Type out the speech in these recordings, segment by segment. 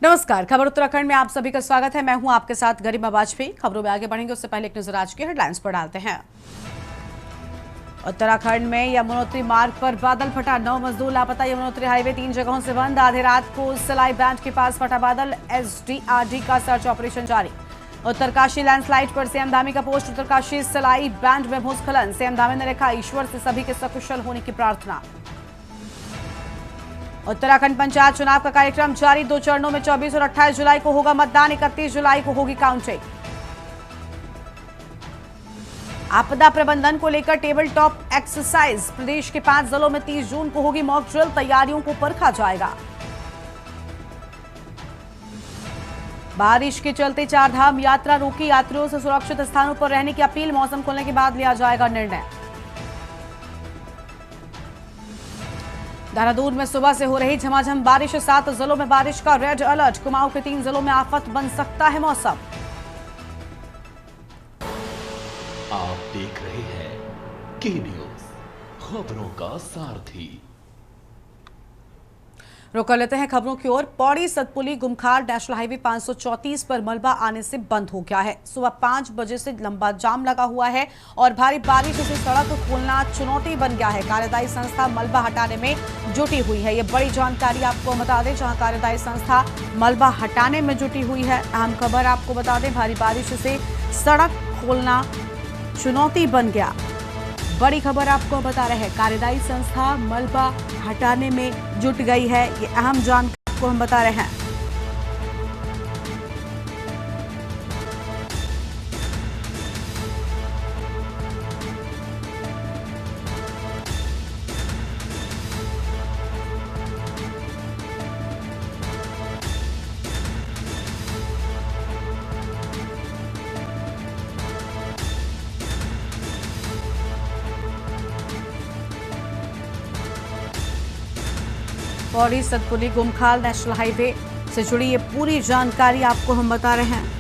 नमस्कार, खबर उत्तराखंड में आप सभी का स्वागत है। मैं हूं आपके साथ गरिमा वाजपेयी। खबरों में आगे बढ़ेंगे उससे पहले एक नजर आज की हेडलाइंस पर डालते हैं। उत्तराखंड में यमुनोत्री मार्ग पर बादल फटा, 9 मजदूर लापता। यमुनोत्री हाईवे 3 जगहों से बंद। आधी रात को सलाई बैंड के पास फटा बादल। एसडीआरडी का सर्च ऑपरेशन जारी। उत्तरकाशी लैंडस्लाइड पर सीएम धामी का पोस्ट। उत्तरकाशी सलाई बैंड में भूस्खलन। सीएम धामी ने लिखा, ईश्वर से सभी के सकुशल होने की प्रार्थना। उत्तराखंड पंचायत चुनाव का कार्यक्रम जारी, 2 चरणों में 24 और 28 जुलाई को होगा मतदान। 31 जुलाई को होगी काउंटिंग। आपदा प्रबंधन को लेकर टेबल टॉप एक्सरसाइज, प्रदेश के 5 जिलों में 30 जून को होगी मॉक ड्रिल। तैयारियों को परखा जाएगा। बारिश के चलते चारधाम यात्रा रोकी, यात्रियों से सुरक्षित स्थानों पर रहने की अपील। मौसम खुलने के बाद लिया जाएगा निर्णय। देहरादून में सुबह से हो रही झमाझम बारिश, 7 जिलों में बारिश का रेड अलर्ट। कुमाऊं के 3 जिलों में आफत बन सकता है मौसम। आप देख रहे हैं के न्यूज, खबरों का सारथी। रुक कर लेते हैं खबरों की ओर। पौड़ी सतपुली गुमखार नेशनल हाईवे 534 पर मलबा आने से बंद हो गया है। सुबह 5 बजे से लंबा जाम लगा हुआ है और भारी बारिश से सड़क खोलना चुनौती बन गया है। कार्यदायी संस्था मलबा हटाने में जुटी हुई है। ये बड़ी जानकारी आपको बता दें, जहां कार्यदायी संस्था मलबा हटाने में जुटी हुई है। अहम खबर आपको बता दें, भारी बारिश से सड़क खोलना चुनौती बन गया। बड़ी खबर आपको बता रहे हैं, कार्यदायी संस्था मलबा हटाने में जुट गई है। ये अहम जानकारी को हम बता रहे हैं। पौड़ी सतपुली गुमखाल नेशनल हाईवे से जुड़ी ये पूरी जानकारी आपको हम बता रहे हैं।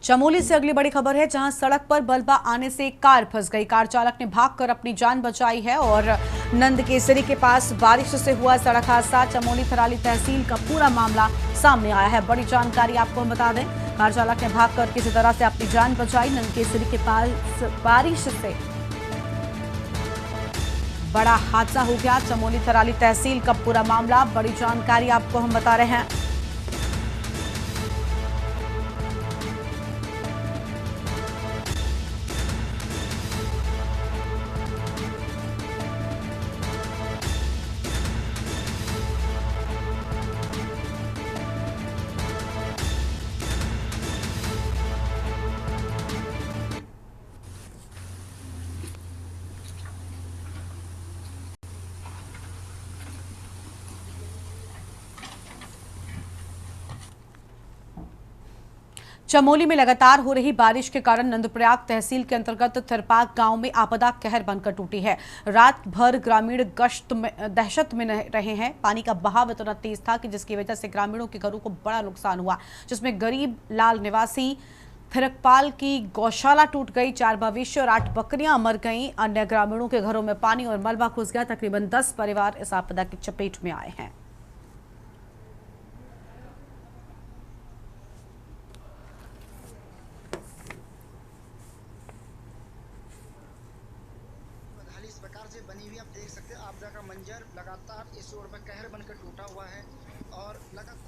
चमोली से अगली बड़ी खबर है, जहां सड़क पर मलबा आने से एक कार फंस गई। कार चालक ने भागकर अपनी जान बचाई है और नंदकेसरी के पास बारिश से हुआ सड़क हादसा। चमोली थराली तहसील का पूरा मामला सामने आया है। बड़ी जानकारी आपको हम बता दें, कार चालक ने भागकर किसी तरह से अपनी जान बचाई। नंदकेसरी के पास बारिश से बड़ा हादसा हो गया। चमोली थराली तहसील का पूरा मामला, बड़ी जानकारी आपको हम बता रहे हैं। चमोली में लगातार हो रही बारिश के कारण नंदप्रयाग तहसील के अंतर्गत थिरपाक गांव में आपदा कहर बनकर टूटी है। रात भर ग्रामीण दहशत में रहे हैं। पानी का बहाव इतना तेज था कि जिसकी वजह से ग्रामीणों के घरों को बड़ा नुकसान हुआ, जिसमें गरीब लाल निवासी थिरकपाल की गौशाला टूट गई। 4 मवेशी और 8 बकरियां मर गईं। अन्य ग्रामीणों के घरों में पानी और मलबा घुस गया। तकरीबन 10 परिवार इस आपदा की चपेट में आए हैं। इस प्रकार से बनी हुई आप देख सकते हैं आपदा का मंजर लगातार इस रोड पर कहर बनकर टूटा हुआ है और लगातार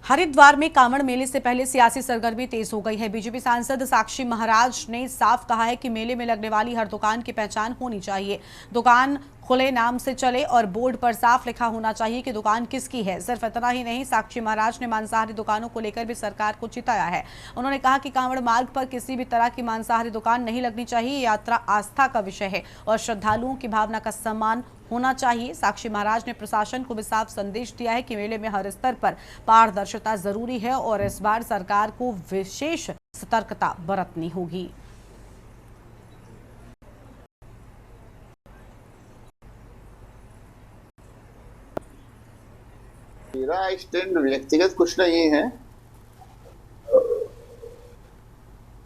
हरिद्वार में कांवड़ मेले से पहले सियासी सरगर्मी तेज हो गई है। बीजेपी सांसद साक्षी महाराज ने साफ कहा है कि मेले में लगने वाली हर दुकान की पहचान होनी चाहिए। दुकान खुले नाम से चले और बोर्ड पर साफ लिखा होना चाहिए कि दुकान किसकी है। सिर्फ इतना ही नहीं, साक्षी महाराज ने मांसाहारी दुकानों को लेकर भी सरकार को चिताया है। उन्होंने कहा कि कांवड़ मार्ग पर किसी भी तरह की मांसाहारी दुकान नहीं लगनी चाहिए। यात्रा आस्था का विषय है और श्रद्धालुओं की भावना का सम्मान होना चाहिए। साक्षी महाराज ने प्रशासन को भी साफ संदेश दिया है कि मेले में हर स्तर पर पारदर्शिता जरूरी है और इस बार सरकार को विशेष सतर्कता बरतनी होगी। मेरा स्टैंड व्यक्तिगत कुछ नहीं है।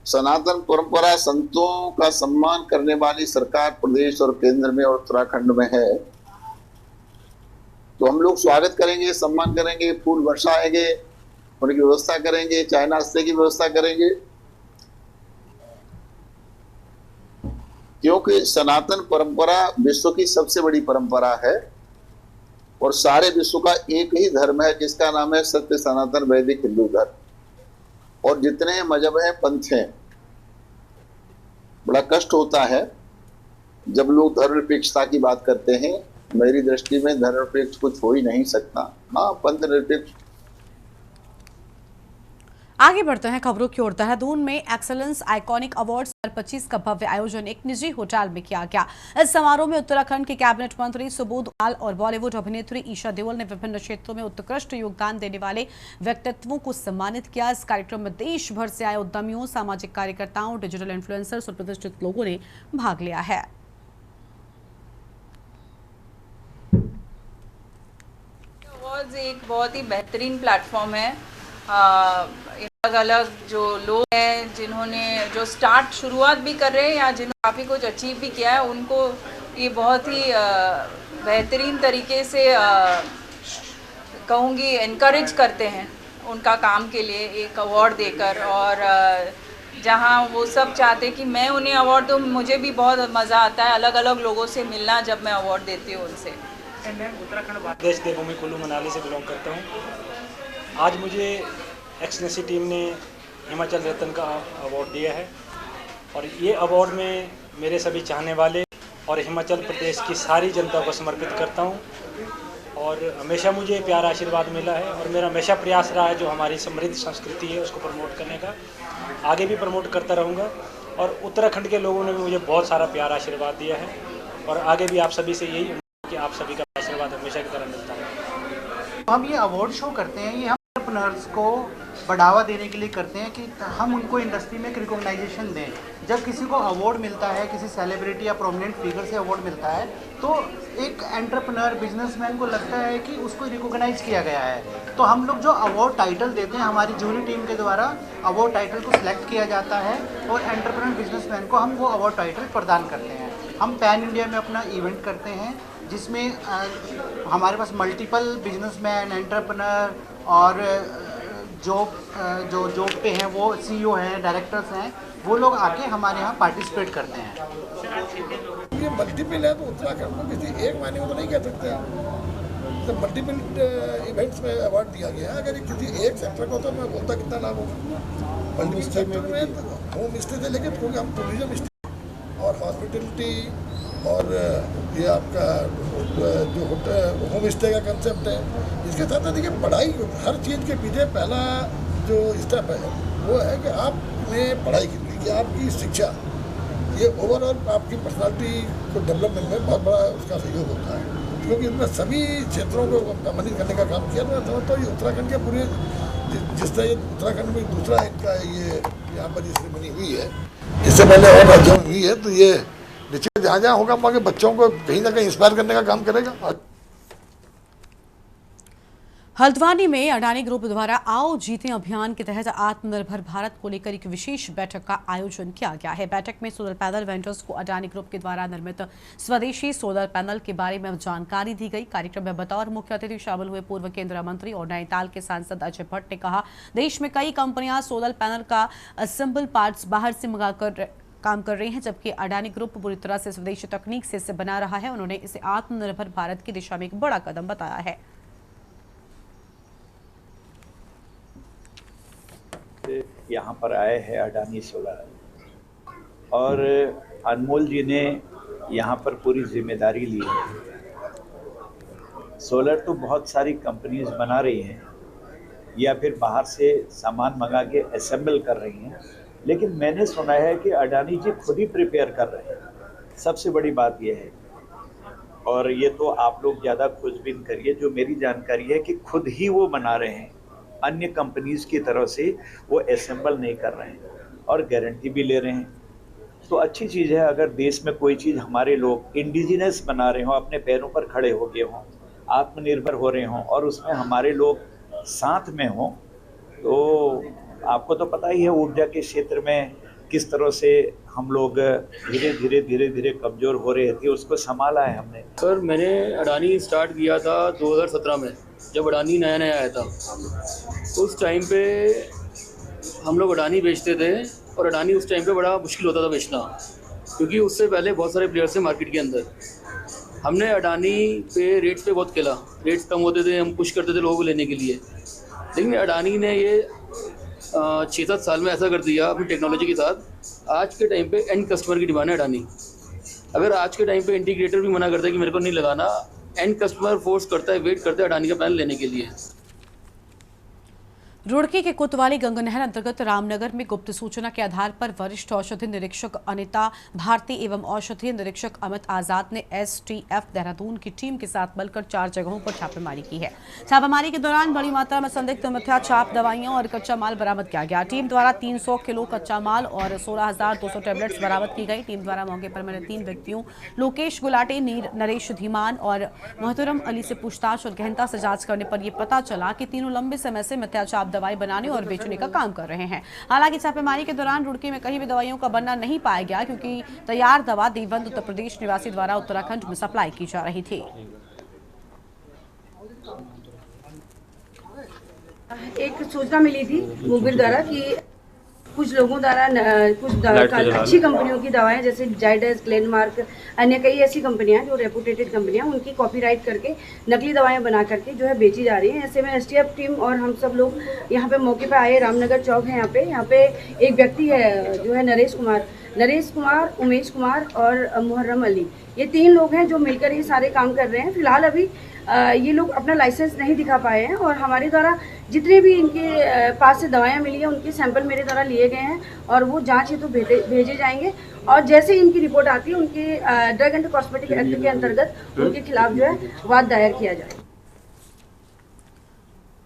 सनातन परंपरा, संतों का सम्मान करने वाली सरकार प्रदेश और केंद्र में और उत्तराखंड में है, तो हम लोग स्वागत करेंगे, सम्मान करेंगे, फूल बरसाएंगे, उनकी व्यवस्था करेंगे, चाय नाश्ते की व्यवस्था करेंगे, क्योंकि सनातन परंपरा विश्व की सबसे बड़ी परंपरा है और सारे विश्व का एक ही धर्म है जिसका नाम है सत्य सनातन वैदिक हिंदू धर्म। और जितने मजहब हैं, पंथ हैं, बड़ा कष्ट होता है जब लोग धर्मनिरपेक्षता की बात करते हैं। मेरी दृष्टि में धर्मनिरपेक्ष कुछ हो ही नहीं सकता। हाँ, पंथ निरपेक्ष। आगे बढ़ते हैं खबरों की ओर। देहरादून में एक्सेलेंस आइकॉनिक अवार्ड्स 2025 का भव्य आयोजन एक निजी होटल में किया गया। इस समारोह में उत्तराखंड के कैबिनेट मंत्री सुबोध उनियाल और बॉलीवुड अभिनेत्री ईशा देओल ने विभिन्न क्षेत्रों में उत्कृष्ट योगदान देने वाले व्यक्तित्वों को सम्मानित किया। इस कार्यक्रम में देश भर से आए उद्यमियों, सामाजिक कार्यकर्ताओं, डिजिटल इन्फ्लुएंसर्स और प्रतिष्ठित लोगों ने भाग लिया है। अवार्ड्स एक बहुत ही बेहतरीन प्लेटफॉर्म है। अलग अलग जो लोग हैं जिन्होंने जो शुरुआत भी कर रहे हैं या जिन्होंने काफ़ी कुछ अचीव भी किया है, उनको ये बहुत ही बेहतरीन तरीके से कहूँगी इनकरेज करते हैं उनका काम के लिए एक अवार्ड देकर। और जहाँ वो सब चाहते कि मैं उन्हें अवार्ड दूँ, मुझे भी बहुत मज़ा आता है अलग अलग लोगों से मिलना जब मैं अवार्ड देती हूँ उनसे। उत्तराखंड देश देवभूमि कुल्लू मनाली से बिलोंग करता हूँ। आज मुझे एक्सलेंसी टीम ने हिमाचल रत्न का अवार्ड दिया है और ये अवार्ड में मेरे सभी चाहने वाले और हिमाचल प्रदेश की सारी जनता को समर्पित करता हूँ। और हमेशा मुझे प्यारा आशीर्वाद मिला है और मेरा हमेशा प्रयास रहा है जो हमारी समृद्ध संस्कृति है उसको प्रमोट करने का, आगे भी प्रमोट करता रहूँगा। और उत्तराखंड के लोगों ने भी मुझे बहुत सारा प्यारा आशीर्वाद दिया है और आगे भी आप सभी से यही कि आप सभी का आशीर्वाद हमेशा की तरह मिलता है। हम ये अवार्ड शो करते हैं, ये हम एंटरप्रेन्योर्स को बढ़ावा देने के लिए करते हैं कि हम उनको इंडस्ट्री में एक रिकॉग्नाइजेशन दें। जब किसी को अवार्ड मिलता है, किसी सेलिब्रिटी या प्रोमिनेंट फिगर से अवार्ड मिलता है, तो एक एंटरप्रेन्योर बिजनेसमैन को लगता है कि उसको रिकॉग्नाइज किया गया है। तो हम लोग जो अवार्ड टाइटल देते हैं, हमारी जूरी टीम के द्वारा अवार्ड टाइटल को सिलेक्ट किया जाता है और एंटरप्रेन्योर बिजनेसमैन को हम वो अवार्ड टाइटल प्रदान करते हैं। हम पैन इंडिया में अपना इवेंट करते हैं जिसमें हमारे पास मल्टीपल बिजनेसमैन, एंटरप्रेन्योर और जो पे हैं वो CEO हैं, डायरेक्टर्स हैं, वो लोग आके हमारे यहाँ पार्टिसिपेट करते हैं। ये मल्टीपल है तो उत्तराखंड को किसी एक मायने में तो नहीं कह सकते हैं, तो मल्टीपल इवेंट्स में अवार्ड दिया गया है। अगर किसी एक सेक्टर को तो मैं बोलता कितना लाभ होगा। मल्टीपल सेक्टर में होम स्टे से लेके क्योंकि हम टूरिज्म और हॉस्पिटलिटी और ये आपका जो होम स्टे का कंसेप्ट है, इसके साथ देखिए पढ़ाई हर चीज़ के पीछे पहला जो स्टेप है वो है कि आपने पढ़ाई की कि आपकी शिक्षा, ये ओवरऑल आपकी पर्सनालिटी को डेवलपमेंट में बहुत बड़ा उसका सहयोग होता है, क्योंकि इसमें सभी क्षेत्रों को सम्मानित करने का काम किया। तो ये उत्तराखंड के पूरे जिस तरह उत्तराखंड में दूसरा इनका ये यहाँ पर ये सेरेमनी हुई है, इससे पहले और राज्यों में हुई है, तो ये निश्चित जहाँ जहाँ होगा वहाँ के बच्चों को कहीं ना कहीं इंस्पायर करने का काम करेगा। हल्द्वानी में अडानी ग्रुप द्वारा आओ जीतें अभियान के तहत आत्मनिर्भर भारत को लेकर एक विशेष बैठक का आयोजन किया गया है। बैठक में सोलर पैनल वेंडर्स को अडानी ग्रुप के द्वारा निर्मित स्वदेशी सोलर पैनल के बारे में जानकारी दी गई। कार्यक्रम में बतौर मुख्य अतिथि शामिल हुए पूर्व केंद्रीय मंत्री और नैनीताल के सांसद अजय भट्ट ने कहा, देश में कई कंपनियां सोलर पैनल का असेंबल पार्ट्स बाहर से मंगाकर काम कर रही हैं, जबकि अडानी ग्रुप पूरी तरह से स्वदेशी तकनीक से इसे बना रहा है। उन्होंने इसे आत्मनिर्भर भारत की दिशा में एक बड़ा कदम बताया है। यहाँ पर आए हैं अडानी सोलर और अनमोल जी ने यहाँ पर पूरी जिम्मेदारी ली है। सोलर तो बहुत सारी कंपनीज बना रही हैं या फिर बाहर से सामान मंगा के असेंबल कर रही हैं, लेकिन मैंने सुना है कि अडानी जी खुद ही प्रिपेयर कर रहे हैं। सबसे बड़ी बात यह है, और ये तो आप लोग ज़्यादा खोजबीन करिए, जो मेरी जानकारी है कि खुद ही वो बना रहे हैं, अन्य कंपनीज की तरफ से वो असेंबल नहीं कर रहे हैं और गारंटी भी ले रहे हैं। तो अच्छी चीज़ है अगर देश में कोई चीज़ हमारे लोग इंडिजिनस बना रहे हों, अपने पैरों पर खड़े हो गए हों, आत्मनिर्भर हो रहे हों और उसमें हमारे लोग साथ में हों। तो आपको तो पता ही है ऊर्जा के क्षेत्र में किस तरह से हम लोग धीरे धीरे कमज़ोर हो रहे थे, उसको संभाला है हमने। सर मैंने अडानी स्टार्ट किया था 2017 में, जब अडानी नया आया था। उस टाइम पे हम लोग अडानी बेचते थे और अडानी उस टाइम पे बड़ा मुश्किल होता था बेचना, क्योंकि उससे पहले बहुत सारे प्लेयर्स थे मार्केट के अंदर। हमने अडानी पे रेट्स पे बहुत खेला, रेट्स कम होते थे, हम पुश करते थे लोगों को लेने के लिए, लेकिन अडानी ने ये 6-7 साल में ऐसा कर दिया अपनी टेक्नोलॉजी के साथ। आज के टाइम पे एंड कस्टमर की डिमांड है अडानी। अगर आज के टाइम पे इंटीग्रेटर भी मना करता है कि मेरे को नहीं लगाना, एंड कस्टमर फोर्स करता है, वेट करता है अडानी का पैनल लेने के लिए। रुड़की के कोतवाली गंगनहर अंतर्गत रामनगर में गुप्त सूचना के आधार पर वरिष्ठ औषधि निरीक्षक अनिता भारती एवं औषधि निरीक्षक अमित आजाद ने एसटीएफ देहरादून की टीम के साथ मिलकर 4 जगहों पर छापेमारी की है। छापेमारी के दौरान बड़ी मात्रा में संदिग्ध मिथ्या छाप दवाइयां और कच्चा माल बरामद किया गया। टीम द्वारा 300 किलो कच्चा माल और 16,200 टैबलेट्स बरामद की गई। टीम द्वारा मौके पर मिले 3 व्यक्तियों लोकेश गुलाटी, नरेश धीमान और मोहतरम अली से पूछताछ और गहनता से जांच करने पर यह पता चला कि तीनों लंबे समय से मिथ्या छाप दवाई बनाने और बेचने का काम कर रहे हैं। हालांकि छापेमारी के दौरान रुड़की में कहीं भी दवाइयों का बनना नहीं पाया गया, क्योंकि तैयार दवा देवबंद उत्तर प्रदेश निवासी द्वारा उत्तराखंड में सप्लाई की जा रही थी। एक सूचना मिली थी मुखबिर द्वारा कि कुछ लोगों द्वारा अच्छी कंपनियों की दवाएं जैसे जाइडस, ग्लेनमार्क, अन्य कई ऐसी कंपनियां जो रेपुटेटेड कंपनियां, उनकी कॉपीराइट करके नकली दवाएं बना करके जो है बेची जा रही हैं। ऐसे में एसटीएफ टीम और हम सब लोग यहां पे मौके पे आए। रामनगर चौक है यहाँ पे एक व्यक्ति है जो है नरेश कुमार, उमेश कुमार और मोहर्रम अली, ये 3 लोग हैं जो मिलकर ये सारे काम कर रहे हैं। फिलहाल अभी ये लोग अपना लाइसेंस नहीं दिखा पाए हैं और हमारे द्वारा जितने भी इनके पास से दवाएं मिली हैं उनके सैंपल मेरे द्वारा लिए गए हैं और वो जांच हेतु भेजे जाएंगे। और जैसे इनकी रिपोर्ट आती है उनके ड्रग एंड कॉस्मेटिक एक्ट के अंतर्गत उनके खिलाफ जो है वाद दायर किया जाए।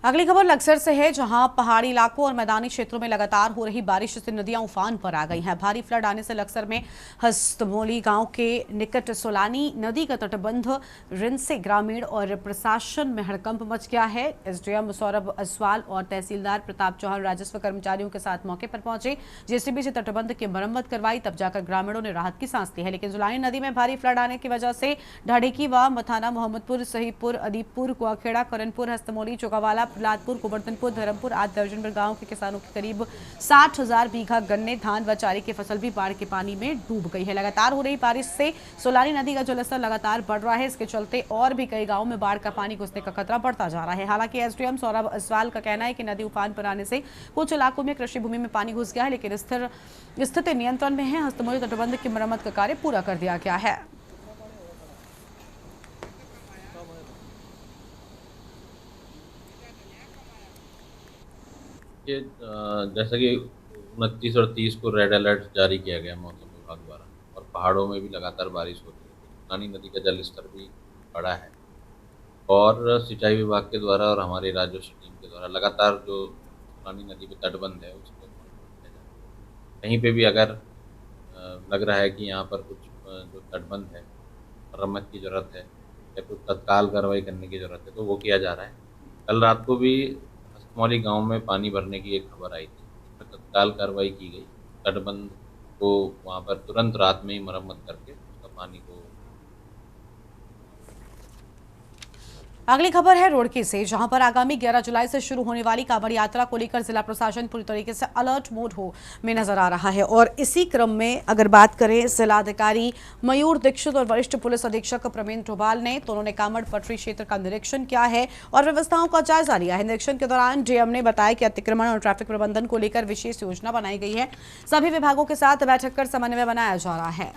अगली खबर लक्सर से है, जहां पहाड़ी इलाकों और मैदानी क्षेत्रों में लगातार हो रही बारिश से नदियां उफान पर आ गई हैं। भारी फ्लड आने से लक्सर में हस्तमोली गांव के निकट सोलानी नदी का तटबंध रिंद से ग्रामीण और प्रशासन में हड़कंप मच गया है। एसडीएम सौरभ असवाल और तहसीलदार प्रताप चौहान राजस्व कर्मचारियों के साथ मौके पर पहुंचे। जेसीबी से तटबंध की मरम्मत करवाई, तब जाकर ग्रामीणों ने राहत की सांस ली है। लेकिन सोलानी नदी में भारी फ्लड आने की वजह से ढाडेकी व मथाना, मोहम्मदपुर, सहीपुर, अदीपपुर, कुआखेड़ा, करनपुर, हस्तमोली, चौकावाला, लादपुर, गोवर्धनपुर, धर्मपुर आदि दर्जन भर गांव के किसानों के करीब 60,000 बीघा गन्ने, धान व चारे की फसल भी बाढ़ के पानी में डूब गई है। लगातार हो रही बारिश से सोलानी नदी का जलस्तर लगातार बढ़ रहा है। इसके चलते और भी कई गांवों में बाढ़ का पानी घुसने का खतरा बढ़ता जा रहा है। हालांकि एसडीएम सौरभ असवाल का कहना है कि नदी उफान पर आने से कुछ इलाकों में कृषि भूमि में पानी घुस गया है, लेकिन स्थिति नियंत्रण में है। हस्तमोली तटबंध की मरम्मत का कार्य पूरा कर दिया गया है। ये जैसा कि 29 और 30 को रेड अलर्ट जारी किया गया मौसम विभाग द्वारा, और पहाड़ों में भी लगातार बारिश हो रही है। सोलानी नदी का जल स्तर भी बढ़ा है और सिंचाई विभाग के द्वारा और हमारे राजस्व टीम के द्वारा लगातार जो सोलानी नदी पे तटबंध है उसको कहीं पे भी अगर लग रहा है कि यहाँ पर कुछ जो तटबंध है मरम्मत की ज़रूरत है या कुछ तत्काल कार्रवाई करने की ज़रूरत है तो वो किया जा रहा है। कल रात को भी हस्तमौली गांव में पानी भरने की एक खबर आई थी, तत्काल कार्रवाई की गई। तटबंध को वहां पर तुरंत रात में ही मरम्मत करके उसका पानी को। अगली खबर है रुड़की से, जहां पर आगामी 11 जुलाई से शुरू होने वाली कांवड़ यात्रा को लेकर जिला प्रशासन पूरी तरीके से अलर्ट मोड में नजर आ रहा है। और इसी क्रम में अगर बात करें जिलाधिकारी मयूर दीक्षित और वरिष्ठ पुलिस अधीक्षक प्रवीण डोभाल ने, तो उन्होंने कांवड़ पटरी क्षेत्र का निरीक्षण किया है और व्यवस्थाओं का जायजा लिया है। निरीक्षण के दौरान डीएम ने बताया कि अतिक्रमण और ट्रैफिक प्रबंधन को लेकर विशेष योजना बनाई गई है। सभी विभागों के साथ बैठक कर समन्वय बनाया जा रहा है।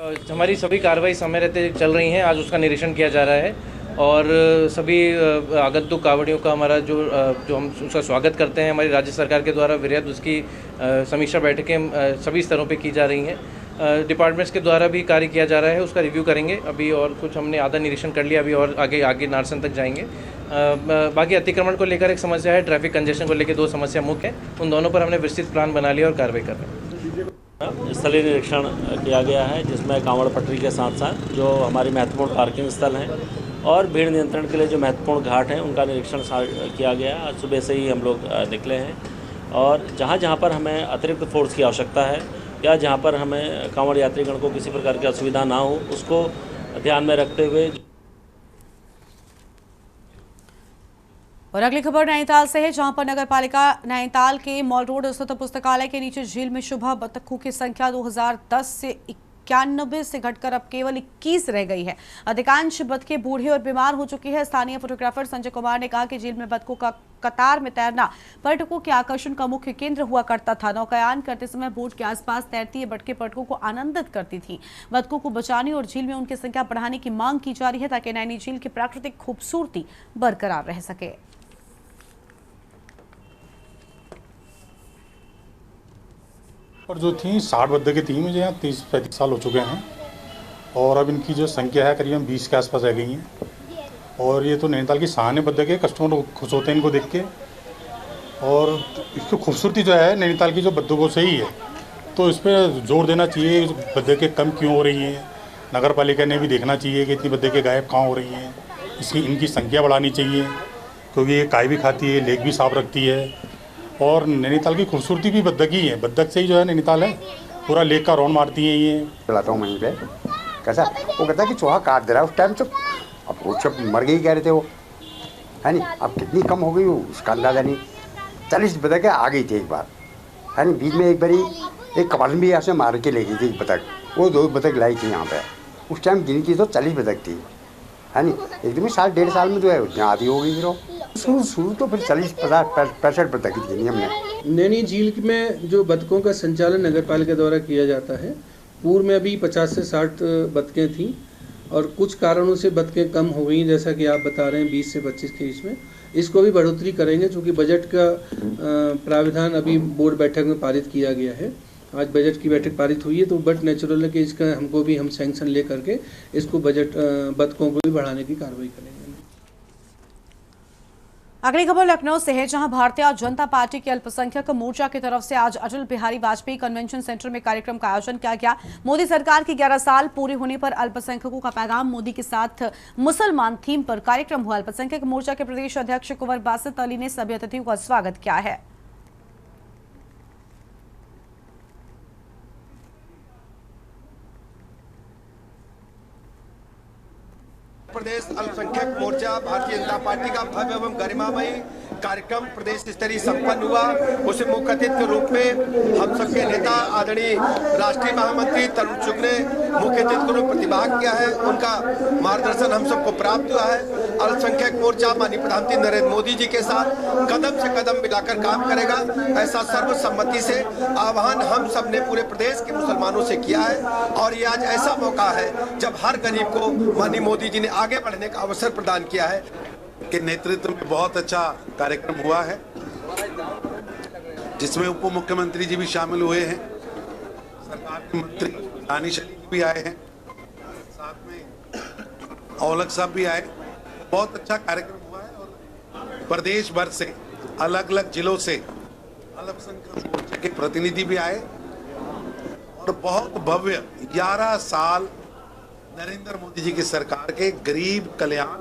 हमारी सभी कार्रवाई समय रहते चल रही हैं। आज उसका निरीक्षण किया जा रहा है और सभी आगंतुक कांवड़ियों का हमारा जो हम उसका स्वागत करते हैं, हमारी राज्य सरकार के द्वारा वृहद उसकी समीक्षा बैठकें सभी स्तरों पे की जा रही हैं। डिपार्टमेंट्स के द्वारा भी कार्य किया जा रहा है, उसका रिव्यू करेंगे अभी, और कुछ हमने आधा निरीक्षण कर लिया अभी, और आगे नारसन तक जाएंगे। बाकी अतिक्रमण को लेकर एक समस्या है, ट्रैफिक कंजेशन को लेकर 2 समस्या मुख्य हैं, उन दोनों पर हमने विस्तृत प्लान बना लिया और कार्रवाई कर रहे हैं। स्थलीय निरीक्षण किया गया है, जिसमें कांवड़ पटरी के साथ साथ जो हमारी महत्वपूर्ण पार्किंग स्थल हैं और भीड़ नियंत्रण के लिए जो महत्वपूर्ण घाट हैं उनका निरीक्षण किया गया। आज सुबह से ही हम लोग निकले हैं और जहाँ पर हमें अतिरिक्त फोर्स की आवश्यकता है या जहाँ पर हमें कांवड़ यात्रीगण को किसी प्रकार की असुविधा ना हो, उसको ध्यान में रखते हुए। और अगली खबर नैनीताल से है, जहां पर नगर पालिका नैनीताल के मॉल रोड स्थित पुस्तकालय के नीचे झील में शुभ बतखों की संख्या 2010 से 91 से घटकर अब केवल 21 रह गई है। अधिकांश बतखें बूढ़ी और बीमार हो चुकी है। स्थानीय फोटोग्राफर संजय कुमार ने कहा कि झील में बतखों का कतार में तैरना पर्यटकों के आकर्षण का मुख्य केंद्र हुआ करता था। नौकायान करते समय बोट के आसपास तैरती ये बतखें पर्यटकों को आनंदित करती थी। बतखों को बचाने और झील में उनकी संख्या बढ़ाने की मांग की जा रही है, ताकि नैनी झील की प्राकृतिक खूबसूरती बरकरार रह सके। और जो थी 60 बत्तखें थी, मुझे यहाँ 30-35 साल हो चुके हैं और अब इनकी जो संख्या है करीबन 20 के आसपास रह गई हैं। और ये तो नैनीताल की शान है बत्तखें, कस्टमर खुश होते हैं इनको देख के। और इसकी खूबसूरती जो है नैनीताल की जो बत्तखों से ही है, तो इस पर जोर देना चाहिए। बत्तखें कम क्यों हो रही हैं, नगर पालिका ने भी देखना चाहिए कि इतनी बत्तखें गायब कहाँ हो रही हैं। इनकी संख्या बढ़ानी चाहिए, क्योंकि ये काय भी खाती है, लेक भी साफ रखती है। और नैनीताल की खूबसूरती भी बत्तख ही है, बत्तख से ही जो है नैनीताल है, पूरा लेक का रौन मारती है। ये चलाता हूँ वहीं पे, कैसा वो कहता है कि चूहा काट दे रहा है उस टाइम। तो अब वो सब मर गई कह रहे थे वो, है नहीं, अब कितनी कम हो गई वो उसका अंदाजा नहीं। 40 बतखें आ गई थी एक बार, है नहीं। बीच में एक बारी एक कपाल भी यहाँ से मार के ले गई थी बतख, वो 2 बतख लाई थी यहाँ पे। उस टाइम गिनी थी तो 40 बतख थी, है नहीं। एकदम 1.5 साल में जो है उतना आधी हो गई। फिर शुरू तो फिर 40-50-65 बतख गिनी हमने। नैनी झील में जो बतखों का संचालन नगर पालिका द्वारा किया जाता है, पूर्व में अभी 50 से 60 बतखें थीं और कुछ कारणों से बतखें कम हो गई, जैसा कि आप बता रहे हैं 20 से 25 के बीच में। इसको भी बढ़ोतरी करेंगे, क्योंकि बजट का प्राविधान अभी बोर्ड बैठक में पारित किया गया है। आज बजट की बैठक पारित हुई है, तो बट नेचुरल है कि इसका हमको भी हम सैंक्शन ले करके इसको बजट बतखों को भी बढ़ाने की कार्रवाई करेंगे। अगली खबर लखनऊ से है, जहां भारतीय जनता पार्टी के अल्पसंख्यक मोर्चा की तरफ से आज अटल बिहारी वाजपेयी कन्वेंशन सेंटर में कार्यक्रम का आयोजन किया गया। मोदी सरकार की 11 साल पूरे होने पर अल्पसंख्यकों का पैगाम, मोदी के साथ मुसलमान थीम पर कार्यक्रम हुआ। अल्पसंख्यक मोर्चा के प्रदेश अध्यक्ष कुंवर बासित अली ने सभी अतिथियों का स्वागत किया है। प्रदेश अल्पसंख्यक मोर्चा भारतीय जनता पार्टी का भव्य एवं गरिमामयी कार्यक्रम प्रदेश स्तरीय संपन्न हुआ। उसे मुख्य अतिथि के रूप में हम सबके नेता आदरणीय राष्ट्रीय महामंत्री तरुण चुग ने मुख्य अतिथि के रूप में प्रतिभाग किया है। उनका मार्गदर्शन हम सबको प्राप्त हुआ है। अल्पसंख्यक मोर्चा माननीय प्रधानमंत्री नरेंद्र मोदी जी के साथ कदम से कदम मिलाकर काम करेगा, ऐसा सर्वसम्मति से आह्वान हम सब ने पूरे प्रदेश के मुसलमानों से किया है। और ये आज ऐसा मौका है जब हर गरीब को माननीय मोदी जी ने आगे बढ़ने का अवसर प्रदान किया है। के नेतृत्व में बहुत अच्छा कार्यक्रम हुआ है, जिसमें उप मुख्यमंत्री जी भी शामिल हुए हैं, सरकार के मंत्री दानिश अली भी आए हैं, साथ में औलख साहब भी आए। बहुत अच्छा कार्यक्रम हुआ है और प्रदेश भर से अलग अलग जिलों से अल्पसंख्यक मोर्चे के प्रतिनिधि भी आए और बहुत भव्य 11 साल नरेंद्र मोदी जी की सरकार के गरीब कल्याण,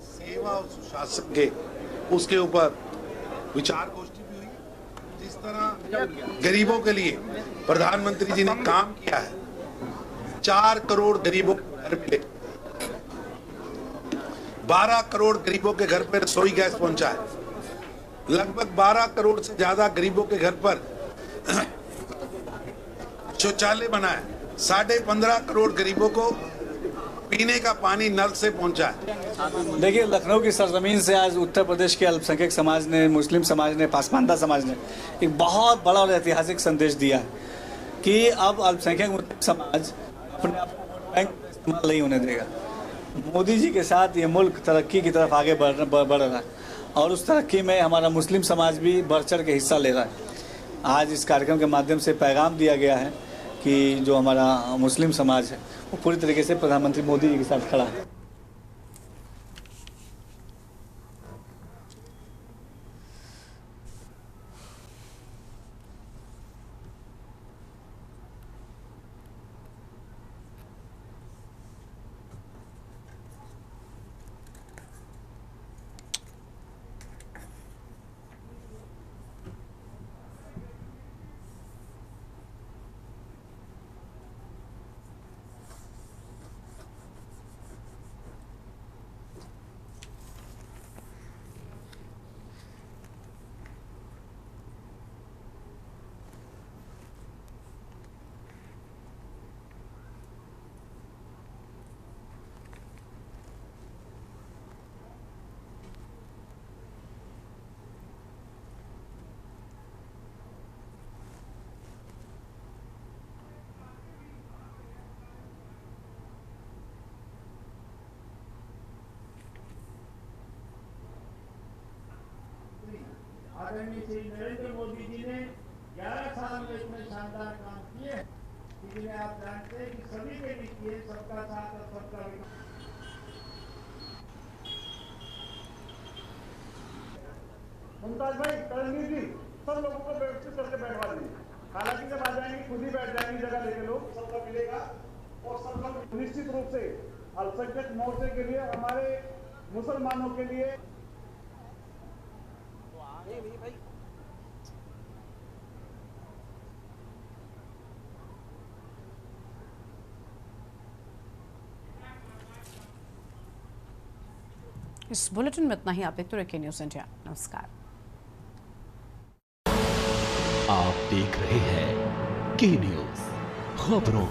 सेवा और सुशासन के उसके ऊपर विचार गोष्ठी भी हुई। जिस तरह गरीबों के लिए प्रधानमंत्री जी ने काम किया है, 4 करोड़ गरीबों को घर मिले, 12 करोड़ गरीबों के घर पर रसोई गैस पहुंचा है, लगभग 12 करोड़ से ज्यादा गरीबों के घर पर शौचालय बना है, 15.5 करोड़ गरीबों को पीने का पानी नल से पहुंचा है। देखिए, लखनऊ की सरजमीन से आज उत्तर प्रदेश के अल्पसंख्यक समाज ने, मुस्लिम समाज ने, पासमानदा समाज ने एक बहुत बड़ा और ऐतिहासिक संदेश दिया है कि अब अल्पसंख्यक समाज अपने आप को वोट बैंक का इस्तेमाल नहीं होने देगा। मोदी जी के साथ ये मुल्क तरक्की की तरफ आगे बढ़ रहा है और उस तरक्की में हमारा मुस्लिम समाज भी बढ़ चढ़ के हिस्सा ले रहा है। आज इस कार्यक्रम के माध्यम से पैगाम दिया गया है कि जो हमारा मुस्लिम समाज है वो पूरी तरीके से प्रधानमंत्री मोदी जी के साथ खड़ा है। आदरणीय श्री नरेंद्र मोदी जी ने 11 साल में इतने शानदार काम किए हैं, जिन्हें आप जानते हैं कि सभी के लिए किए, सबका साथ और सबका विकास। मुमताज भाई, तरनवीर जी, सब लोगों को व्यवस्थित करके बैठवा दीजिए। हालांकि जब आ जाएंगे खुद ही बैठ जाएंगे, जगह लेके लोग सबका मिलेगा और सब लोग निश्चित रूप से अल्पसंख्यक मोर्चे के लिए, हमारे मुसलमानों के लिए इस बुलेटिन में इतना ही। आप देखते रहिए न्यूज़ इंडिया। नमस्कार। आप देख रहे हैं के न्यूज़ खबरों